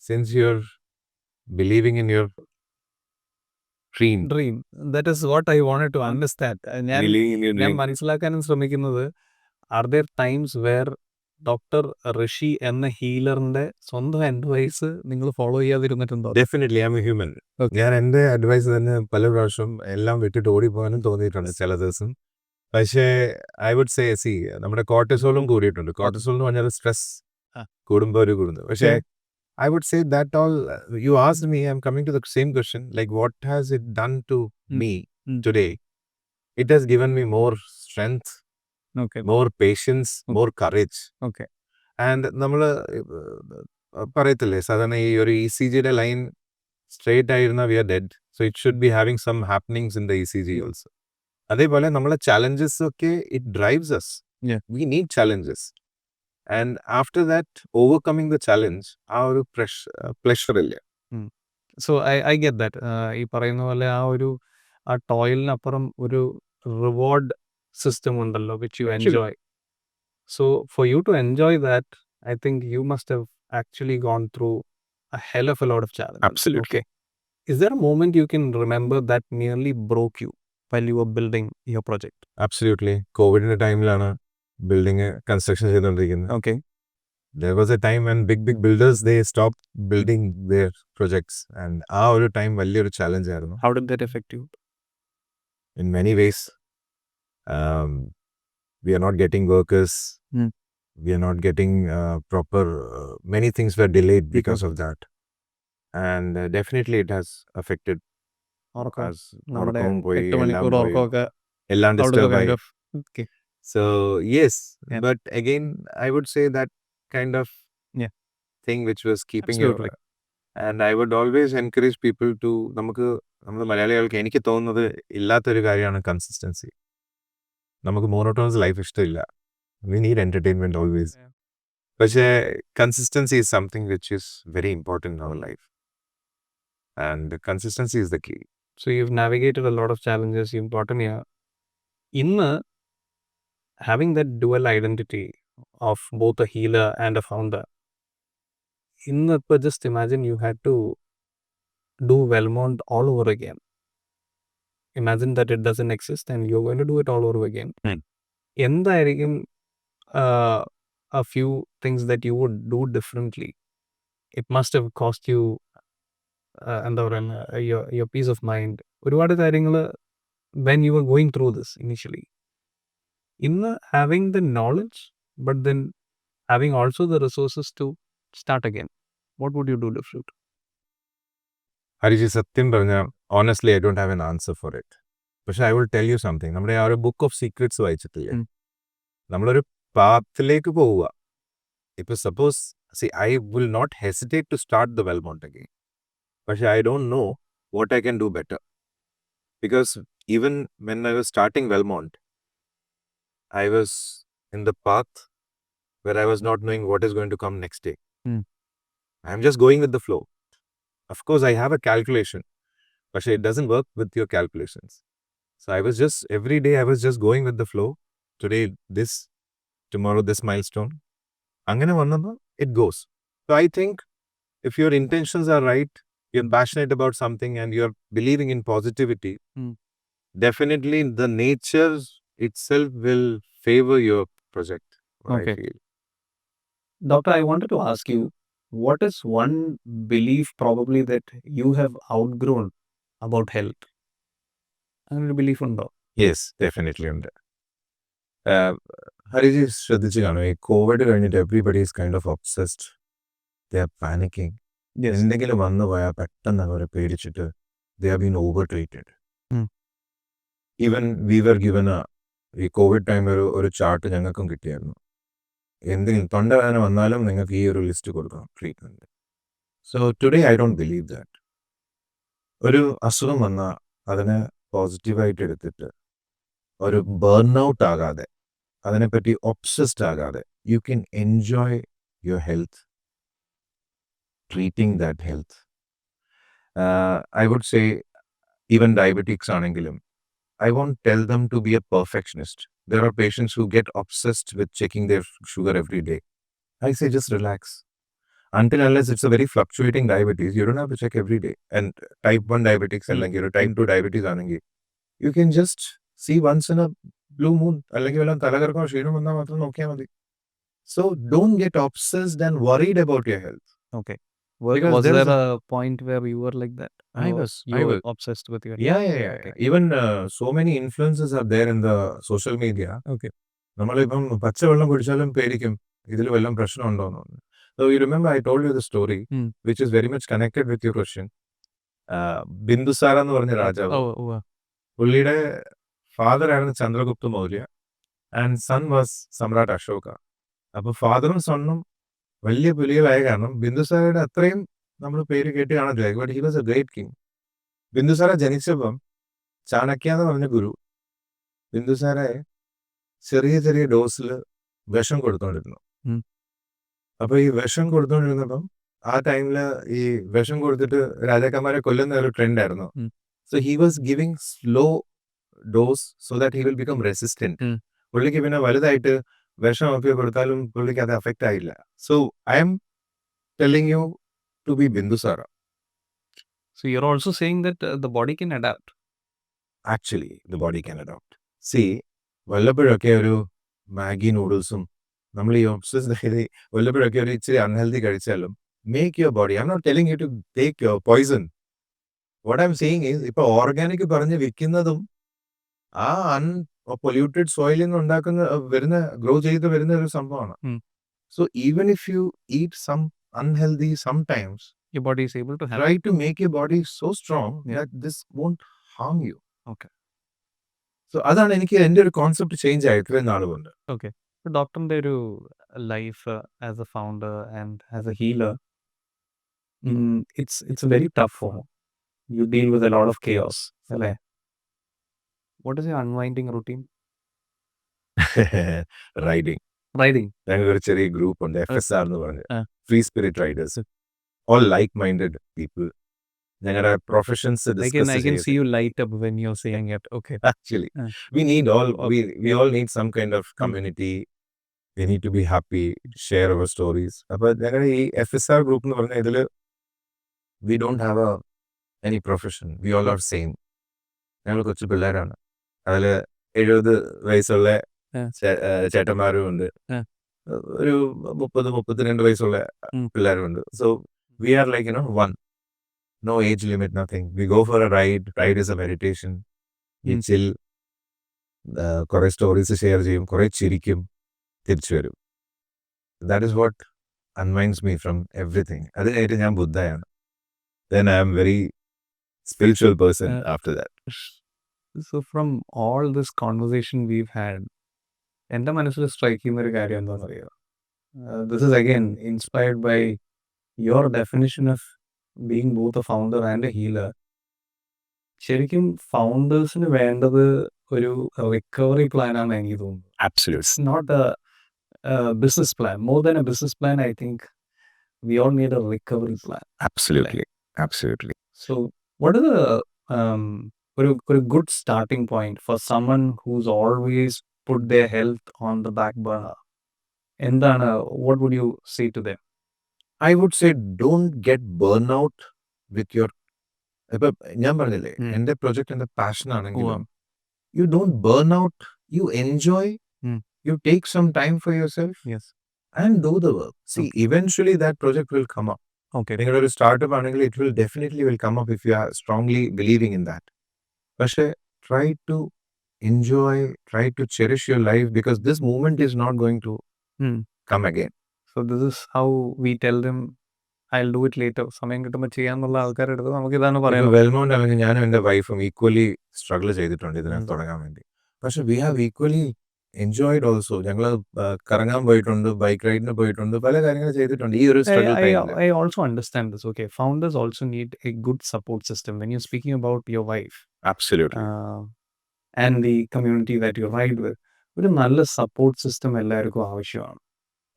S2: since you are believing in your dream,
S1: that is what I wanted to understand. ഞാൻ മനസ്സിലാക്കാനും ശ്രമിക്കുന്നത്, are there times where doctor Rishi എന്ന ഹീലറിന്റെ സ്വന്തം അഡ്വൈസ് നിങ്ങൾ ഫോളോ ചെയ്യാതിരുന്നിട്ടുണ്ടോ?
S2: Definitely I am a human. ഞാൻ എൻ്റെ അഡ്വൈസ് തന്നെ പല പ്രാവശ്യം എല്ലാം വിട്ടിട്ട് ഓടിപ്പോകാനും തോന്നിയിട്ടുണ്ട് ചില ദിവസം. പക്ഷേ ഐ വുഡ് സേ നമ്മുടെ കോർട്ടിസോളും കൂടിയിട്ടുണ്ട്. കോർട്ടിസോൾ എന്ന് പറഞ്ഞാൽ സ്ട്രെസ് കൂടുമ്പോൾ ഒരു കൂടുന്നത്. പക്ഷേ I would say that all, you asked me, I'm coming to the same question, like what has it done to me today? It has given me more strength, more patience, more courage.
S1: Okay.
S2: And നമ്മൾ പറയത്തില്ലേ സാധാരണ ഈ ഒരു ECGയുടെ line straight ആയിരുന്ന we are dead, so it should be having some happenings in the ECG also. അതേപോലെ നമ്മളെ challenges ഒക്കെ it drives us. We need challenges. And after that, overcoming the challenge, ആ ഒരു pleasure ഇല്ല.
S1: So I get that. ഈ പറയുന്ന പോലെ ആ ടോയിലിനപ്പുറം ഒരു റിവാർഡ് സിസ്റ്റം ഉണ്ടല്ലോ, which you enjoy. So for you to enjoy that, I think you must have actually gone through a hell of a lot of challenges.
S2: Absolutely.
S1: Okay. Is there a moment you can remember that nearly broke you while you were building your project?
S2: Absolutely. കോവിഡിന്റെ ടൈമിലാണ് building construction ചെയ്തുകൊണ്ടിരിക്കുന്നത്.
S1: Okay.
S2: There was a time when big builders, they stopped building their projects, and ആ ഒരു time വലിയൊരു challenge ആയിരുന്നു.
S1: How did that affect you?
S2: In many ways, we are not getting workers. We are not getting proper, many things were delayed because of that. And definitely it has affected us. ഉറക്കവും പോയി, എല്ലാം disturb ആയി. So yes, but again I would say that kind of thing which was keeping
S1: Absolutely.
S2: you. And I would always encourage people to നമുക്ക് നമ്മൾ മലയാളികൾക്ക് എനിക്ക് തോന്നുന്നത് ഇല്ലാത്തൊരു കാര്യമാണ് കൺസിസ്റ്റൻസി. നമുക്ക് മോണോട്ടോണസ് ലൈഫ് ഇഷ്ടമില്ല. We need entertainment always. പക്ഷേ consistency is something which is very important in our life. And consistency is the key.
S1: So you've navigated a lot of challenges you've gotten here. ഇന്ന് having that dual identity of both a healer and a founder, just imagine you had to do Welmont all over again. Imagine that it doesn't exist and you're going to do it all over again. എന്തായിരിക്കും a few things that you would do differently? It must have cost you എന്താ പറയുക your peace of mind. ഒരുപാട് കാര്യങ്ങൾ when you were going through this initially. ഇന്ന് having the knowledge but then having also the resources to start again, what would you do different?
S2: Hariji, സത്യം പറഞ്ഞാൽ honestly I don't have an answer for it. പക്ഷെ I will tell you something. നമ്മുടെ ആ ഒരു book of secrets വായിച്ചിട്ടില്ലേ? നമ്മളൊരു പാത്തിലേക്ക് പോവുക. ഇപ്പൊ suppose I will not hesitate to start the Wellmont again. പക്ഷെ I don't know what I can do better. Because even when I was starting Wellmont, I was in the path where I was not knowing what is going to come next day. I'm just going with the flow. Of course, I have a calculation, but it doesn't work with your calculations. So I was just, every day I was just going with the flow. Today this, tomorrow this milestone. Angane vannappo it goes. So I think if your intentions are right, you're passionate about something and you're believing in positivity, definitely the nature itself will favor your project.
S1: Okay.
S2: I feel.
S1: Doctor, I wanted to ask you, what is one belief probably that you have outgrown about health? അങ്ങനെ ഒരു belief ഉണ്ടോ?
S2: Yes, definitely ഉണ്ട്. ഹരിജി ശ്രദ്ധിച്ചു കാണും, ഈ Covid കഴിഞ്ഞിട്ട് everybody is kind of obsessed. They are panicking. എന്തെങ്കിലും വന്നു പോയാൽ പെട്ടെന്ന് അവരെ പേടിച്ചിട്ട് they are been over treated. Even we were given ഈ കോവിഡ് ടൈം ഒരു ചാർട്ട് ഞങ്ങൾക്കും കിട്ടിയായിരുന്നു. എന്തെങ്കിലും തൊണ്ടവേദന വന്നാലും നിങ്ങൾക്ക് ഈ ഒരു ലിസ്റ്റ് കൊടുക്കണം treatment. So today I don't believe that. ഒരു അസുഖം വന്നാൽ അതിനെ പോസിറ്റീവായിട്ട് എടുത്തിട്ട് ഒരു ബേൺ ഔട്ട് ആകാതെ, അതിനെപ്പറ്റി ഒബ്സസ്ഡ് ആകാതെ, you can enjoy your health, treating that health. I would say even diabetics ആണെങ്കിലും I won't tell them to be a perfectionist. There are patients who get obsessed with checking their sugar every day. I say just relax. Until unless it's a very fluctuating diabetes, you don't have to check every day. And type 1 diabetics and like type 2 diabetes aanengi, you can just see once in a blue moon. So don't get obsessed and worried about your health.
S1: Okay.
S2: Because
S1: Was
S2: there
S1: there
S2: is
S1: a point where you were like that?
S2: I
S1: Or
S2: was.
S1: You were obsessed with your
S2: Yeah.
S1: Okay.
S2: Even so many influences are there in the social media.
S1: Okay.
S2: നമ്മളിപ്പം പച്ചവെള്ളം കുടിച്ചാലും പേടിക്കും, ഇതിൽ വല്ലതും പ്രശ്നമുണ്ടോന്ന്. So you remember I told you the story, which is very much connected with your question. Bindusara എന്ന് പറഞ്ഞ രാജാവ്, പുള്ളിയുടെ ഫാദർ ആയിരുന്നു Chandragupta Maurya and son was Samrat Ashoka. അപ്പൊ ഫാദറും സണ്ണും വലിയ പുലികളായ കാരണം ബിന്ദുസാരയുടെ അത്രയും നമ്മൾ പേര് കേട്ട് കാണത്തില്ല. But he was a great king. Bindusara ജനിച്ചപ്പം ചാണക്യ എന്ന് പറഞ്ഞ ഗുരു ബിന്ദുസാരയെ ചെറിയ ചെറിയ ഡോസിൽ വിഷം കൊടുത്തോണ്ടിരുന്നു. അപ്പൊ ഈ വിഷം കൊടുത്തോണ്ടിരുന്നപ്പം ആ ടൈമില് ഈ വിഷം കൊടുത്തിട്ട് രാജാക്കന്മാരെ കൊല്ലുന്ന ഒരു ട്രെൻഡ് ആയിരുന്നു. So he was giving slow dose so that he will become resistant. പുള്ളിക്ക് പിന്നെ വലുതായിട്ട് വിഷം ഒക്കെ കൊടുത്താലും പുള്ളിക്ക് അത് അഫക്റ്റ് ആയില്ല. So I am telling you to be Bindusara.
S1: So you're also saying that the body can adapt.
S2: Actually, the body can adapt. See, വല്ലപ്പോഴൊക്കെ ഒരു മാഗി നൂഡിൽസും നമ്മൾ ഈ ഒബ്സസ് വല്ലപ്പോഴൊക്കെ ഒരു ഇച്ചിരി അൺഹെൽത്തി കഴിച്ചാലും make your body. I am not telling you to take your poison. What I am saying is, ഇപ്പൊ organic പറഞ്ഞ് വിൽക്കുന്നതും ആ പൊല്യൂട്ടഡ് സോയിലിൽ നിന്ന് ഉണ്ടാക്കുന്ന ഗ്രോ ചെയ്ത് വരുന്ന ഒരു സംഭവമാണ്. So even if you eat some unhealthy sometimes,
S1: your body is able to handle.
S2: Try to make your body so strong that this won't harm you.
S1: Okay.
S2: So അതാണ് എനിക്ക് എൻ്റെ ഒരു കോൺസെപ്റ്റ് ചേഞ്ച് ആയി ഇത്രയും നാളുകൊണ്ട്.
S1: Okay. So ഡോക്ടറിന്റെ ഒരു life as A founder and as A healer it's a very tough one. You deal with a lot of chaos. Right? What is your unwinding routine?
S2: Riding
S1: Riding.
S2: ഞങ്ങൾക്ക് ഒരു ചെറിയ group ഉണ്ട് FSR എന്ന് പറഞ്ഞ് free spirit Riders all like minded people ഞങ്ങളുടെ professions
S1: I can see you light up when you're saying it. Okay.
S2: Actually, we need all we all need some kind of community. We need to be happy, share our stories. അപ്പോൾ ഞങ്ങളുടെ ഈ FSR group എന്ന് പറഞ്ഞാൽ ഇതിൽ we don't have any profession. We all are same. ഞങ്ങൾ കൊച്ചു പിള്ളേരാണ്. അതിൽ 70 വയസ്സുള്ള ചേട്ടന്മാരും ഉണ്ട്, ഒരു 30-32 വയസ്സുള്ള പിള്ളേരുണ്ട്. So we are like, one. No age limit, nothing. We go for a ride. Ride is a meditation. We chill. കുറെ സ്റ്റോറീസ് ഷെയർ ചെയ്യും, കുറെ ചിരിക്കും, തിരിച്ചു വരും. That is what unwinds me from everything. അത് കഴിഞ്ഞിട്ട് ഞാൻ ബുദ്ധയാണ്. Then I am very spiritual person after that.
S1: So from all this conversation we've had, എൻ്റെ മനസ്സിൽ സ്ട്രൈക്ക് ചെയ്യുന്ന ഒരു കാര്യം എന്താണെന്ന് അറിയാം. This is again inspired by your definition of being both a founder and a healer. ശരിക്കും ഫൗണ്ടേഴ്സിന് വേണ്ടത് ഒരു റിക്കവറി പ്ലാൻ ആണ് എനിക്ക് തോന്നുന്നു.
S2: Absolutely.
S1: It's not a business plan. More than a business plan, I think we all need a recovery plan.
S2: Absolutely. Absolutely.
S1: So what is a good starting point for someone who's always put their health on the back burner? എന്താണ്, what would you say to them?
S2: I would say don't get burnout with your ഇപ്പൊ ഞാൻ പറഞ്ഞില്ലേ എന്റെ project എന്റെ passion ആണെങ്കിലും you don't burn out, you enjoy, you take some time for yourself.
S1: Yes.
S2: And do the work. See, eventually that project will come up.
S1: Okay.
S2: നിങ്ങളുടെ ഒരു startup ആണെങ്കിൽ it will definitely will come up if you are strongly believing in that. പക്ഷേ try to enjoy, try to cherish your life because this moment is not going to come again.
S1: So this is how we tell them, I'll do it later. സമയം കിട്ടുമ്പോൾ ചെയ്യാന്നുള്ള ആൾക്കാരുടെ അടുത്ത് നമുക്ക് ഇതാണ് പറയാം.
S2: വെൽമോണ്ട് അല്ലെങ്കിൽ ഞാനും എൻ്റെ വൈഫും ഈക്വലി സ്ട്രഗിൾ ചെയ്തിട്ടുണ്ട് ഇതിനകത്ത് തുടങ്ങാൻ വേണ്ടി. പക്ഷെ we have equally enjoyed also. ഞങ്ങൾ കറങ്ങാൻ പോയിട്ടുണ്ട്, ബൈക്ക് റൈഡിന് പോയിട്ടുണ്ട്, പല കാര്യങ്ങൾ ചെയ്തിട്ടുണ്ട് ഈ ഒരു സ്ട്രഗിൾ ടൈമിൽ.
S1: I also understand this. Okay, founders also need a good support system. When you're speaking about your wife,
S2: Absolutely.
S1: And the community that you ride with, ഒരു നല്ല സപ്പോർട്ട് സിസ്റ്റം എല്ലാവർക്കും ആവശ്യമാണ്,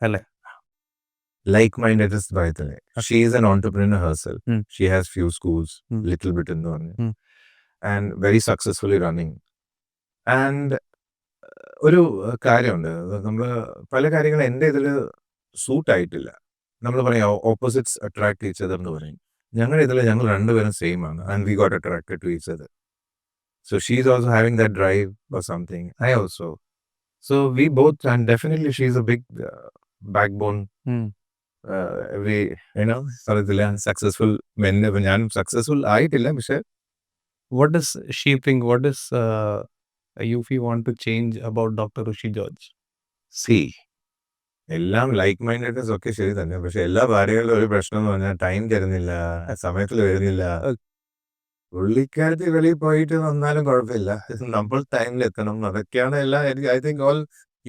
S1: അല്ലേ?
S2: Like-minded is പറയത്തില്ലേ. She is an entrepreneur herself. She has few schools, little bit എന്ന് പറഞ്ഞു, and very successfully running. And ഒരു കാര്യമുണ്ട്, നമ്മൾ പല കാര്യങ്ങളും എൻ്റെ ഇതിൽ സൂട്ട് ആയിട്ടില്ല. നമ്മൾ പറയാം ഓപ്പോസിറ്റ്സ് അട്രാക്ട് ഈച്ച് അതർ എന്ന് പറയും. ഞങ്ങളുടെ ഇതിൽ ഞങ്ങൾ രണ്ടുപേരും സെയിം ആണ്, and we got attracted to each other. So she is also having that drive or something. I also. So we both, and definitely she is a big backbone. Every, sorry, successful men. ഞാൻ successful ആയിട്ടില്ല, പക്ഷെ
S1: what does she think? What does Yufi want to change about Dr. Rishi George?
S2: See, എല്ലാം like mindedness ഒക്കെ ശരി തന്നെ, പക്ഷെ എല്ലാ ഭാര്യകളുടെ ഒരു പ്രശ്നം എന്ന് പറഞ്ഞാൽ ടൈം തരുന്നില്ല, സമയത്തിൽ വരുന്നില്ല. പുള്ളിക്കാരത്തി വെളിയിൽ പോയിട്ട് വന്നാലും കുഴപ്പമില്ല, നമ്മൾ ടൈമിൽ എത്തണം. അതൊക്കെയാണ് എല്ലാ. I think all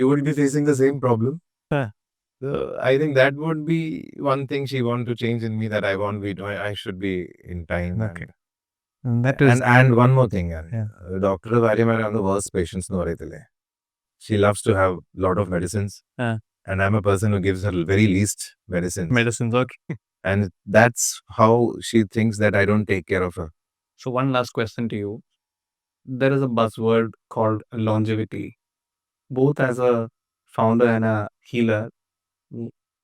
S2: you would be facing the same problem. I think that would be one thing she want to change in me, that I want be I should be in time.
S1: Okay. And that is
S2: and one more thing, doctor ഭാര്യമാരാണ് worst patients എന്ന് പറയത്തില്ലേ. She loves to have lot of medicines, and I'm a person who gives her very least medicines.
S1: Okay.
S2: And that's how she thinks that I don't take care of her.
S1: So one last question to you. There is a buzzword called longevity. Both as a founder and a healer,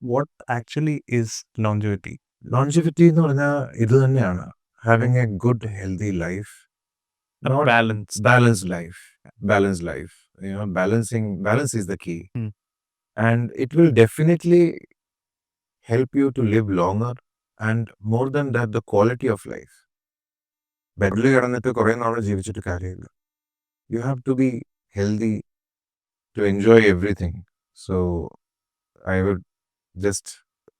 S1: what actually is longevity?
S2: Longevity എന്ന് പറഞ്ഞാൽ ഇത് തന്നെയാണ്, having a good healthy life, balanced life. Balance is the key. And it will definitely help you to live longer, and more than that, the quality of life. ബെഡിൽ കിടന്നിട്ട് കുറെ നാൾ ജീവിച്ചിട്ട് കാര്യമില്ല. You have to be healthy to enjoy everything. So I would just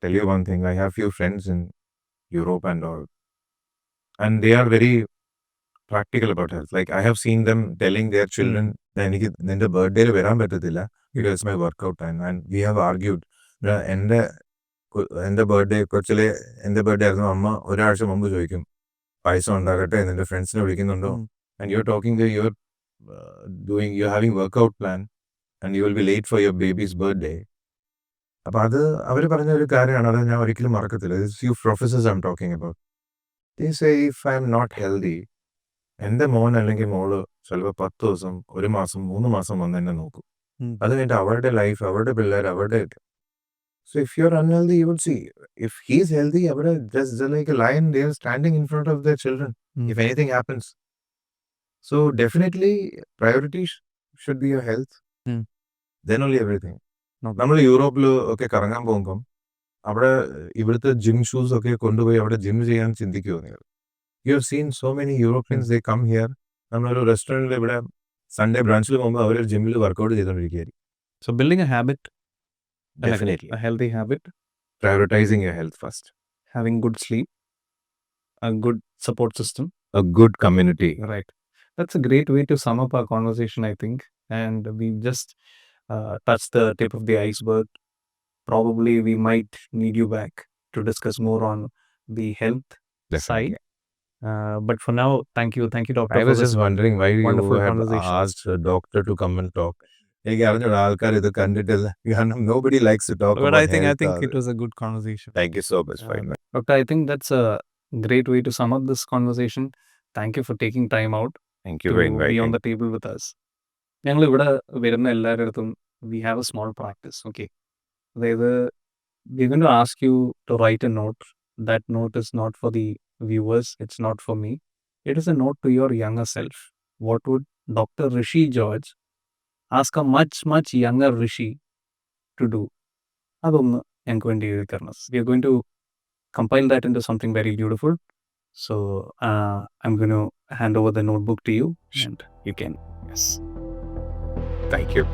S2: tell you one thing. I have few friends in Europe and all, and they are very practical about health. Like I have seen them telling their children, എനിക്ക് നിന്റെ ബർത്ത്ഡേയിൽ വരാൻ പറ്റത്തില്ല, because my workout time. And we have argued. എൻ്റെ എൻ്റെ birthday കൊച്ചിലെ എൻ്റെ birthday ആയിരുന്നു. അമ്മ ഒരാഴ്ച മുമ്പ് ചോദിക്കും പൈസ ഉണ്ടാകട്ടെ, നിന്റെ ഫ്രണ്ട്സിനെ വിളിക്കുന്നുണ്ടോ, and you are talking you are doing you having workout plan and you will be late for your baby's birthday. അപ്പം അത് അവർ പറഞ്ഞ ഒരു കാര്യമാണ്, അത് ഞാൻ ഒരിക്കലും മറക്കത്തില്ല. Few professors I am talking about. They say if I am not healthy, എൻ്റെ മോൻ അല്ലെങ്കിൽ മോള് ചിലപ്പോൾ 10 ദിവസം, 1 മാസം, 3 മാസം വന്ന് എന്നെ നോക്കും. അത് കഴിഞ്ഞിട്ട് അവരുടെ ലൈഫ്, അവരുടെ പിള്ളേർ, അവരുടെ. So if you're unhealthy, you will see. If he's healthy, just like a lion, they are standing in front of their children. If anything happens. So definitely, priority should be your health. Then only everything. നമ്മൾ യൂറോപ്പിൽ ഒക്കെ കറങ്ങാൻ പോകുമ്പം അവിടെ ഇവിടുത്തെ gym shoes ഒക്കെ കൊണ്ടുപോയി അവിടെ ജിം ചെയ്യാൻ ചിന്തിക്കുമോ നിങ്ങൾ? You have seen so many Europeans they come here. നമ്മളൊരു റെസ്റ്റോറൻറ്റിൽ ഇവിടെ സൺഡേ ബ്രാഞ്ചിൽ പോകുമ്പോൾ അവർ ജിമ്മിൽ വർക്കൗട്ട് ചെയ്തുകൊണ്ടിരിക്കുകയായിരിക്കും.
S3: So building a habit,
S2: Definitely.
S3: a healthy habit,
S2: Prioritizing your health first.
S3: having good sleep, a good support system.
S2: A good community.
S3: Right. That's a great way to sum up our conversation, I think. And we've just touched the tip of the iceberg. Probably we might need you back to discuss more on the health
S2: Definitely.
S3: side. But for now, thank you, doctor.
S2: I was just wondering why you
S3: wonderful
S2: have
S3: conversation.
S2: asked a doctor to come and talk. എനിക്ക് അറിഞ്ഞൂടാ ആൾക്കാർ ഇത് കണ്ടിട്ടില്ല. കാരണം nobody likes to talk
S3: But
S2: about
S3: I think
S2: health.
S3: it was a good conversation.
S2: Thank you so much for it.
S3: Doctor, I think that's a great way to sum up this conversation. Thank you for taking time out
S2: Thank you
S3: to
S2: for
S3: be on
S2: inviting.
S3: the table with us. ഞങ്ങൾ ഇവിടെ വരുന്ന എല്ലാവരുടെ അടുത്തും we have a small practice, okay? അതായത് we're going to ask you to write a note. That note is not for the viewers, it's not for me. It is a note to your younger self. What would Dr. Rishi George ask a much younger Rishi to do? അതൊന്ന് ഞങ്ങൾക്ക് വേണ്ടി എഴുതി തരണം. We are going to compile that into something very beautiful. So I'm going to hand over the notebook to you and you can. Yes.
S2: Thank you.